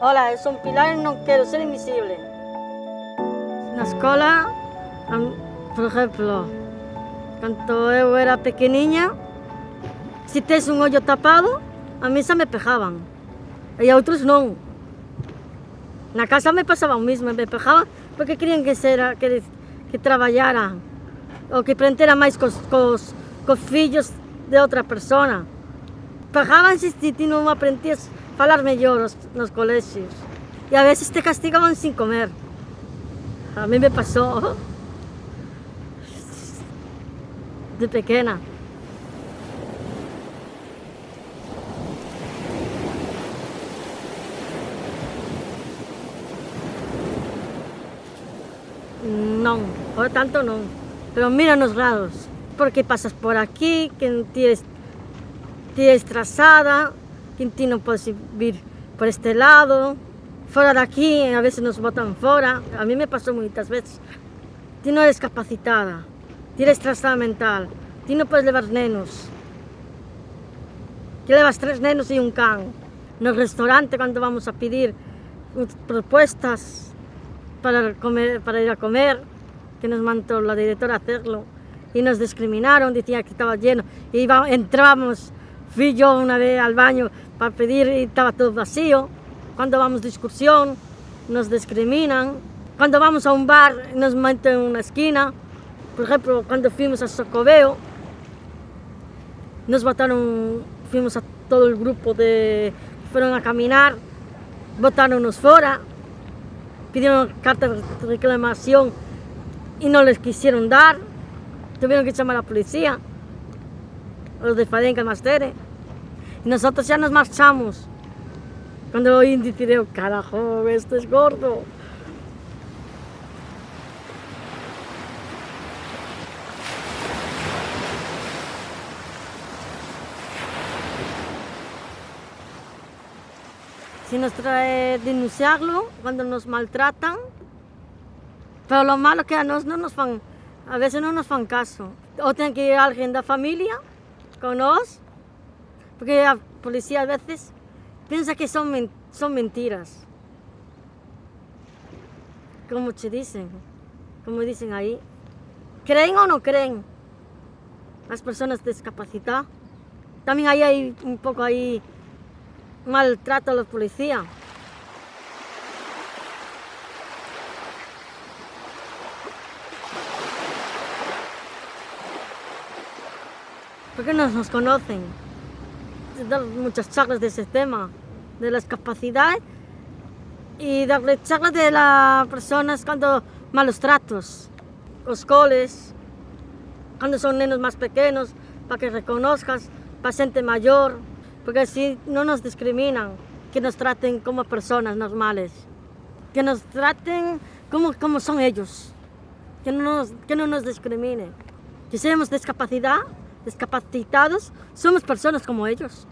Hola, soy Pilar y no quiero ser invisible. Na escola, por ejemplo, cuando yo era pequeña, si tienes un hoyo tapado, a mí se me pegaban y a otros no. Na casa me pasaba lo mismo, me pegaban porque querían que traballara ou que aprendera máis cos fillos de outra persona. Pegaban se ti non aprendías a falar mellor nos colexios. E a veces te castigaban sin comer. A mí me pasó de pequena. Non, por tanto non. Pero mira nos lados, porque pasas por aquí, que ti és trazada, que ti non podes vir por este lado. Fora de aquí, a veces nos botan fora. A mí me pasou moitas veces. Ti non eres capacitada, ti eres trazada mental, ti non podes levar nenos. Ti levas 3 nenos e un can. No restaurante, cando vamos a pedir propuestas para ir a comer, que nos mandó la directora a hacerlo, y nos discriminaron, decía que estaba lleno, y entrábamos, fui yo una vez al baño para pedir y estaba todo vacío. Cuando vamos de excursión, nos discriminan. Cuando vamos a un bar, nos meten en una esquina. Por ejemplo, cuando fuimos a Socobeo, nos botaron, fuimos a todo el grupo fueron a caminar, botaronnos fora, pidieron carta de reclamación y no les quisieron dar, tuvieron que llamar a la policía, los de Fadenca Mastere, y nosotros ya nos marchamos. Cuando oí decir, carajo, este es gordo. Si nos trae denunciarlo cuando nos maltratan, pero lo malo que a veces no nos fan caso. O tiene que ir alguien de la familia con nos, porque la policía a veces piensa que son mentiras. Como dicen ahí. ¿Creen o no creen las personas discapacitadas? También ahí hay un poco ahí maltrato a la policía. Porque no nos conocen. Dar muchas charlas de ese tema, de las capacidades, y darle charlas de las personas cuando malos tratos, los coles, cuando son nenos más pequeños, para que reconozcas, para gente mayor, porque así no nos discriminan, que nos traten como personas normales, que nos traten como son ellos, que no nos discriminen, que seamos discapacitados, somos personas como ellos.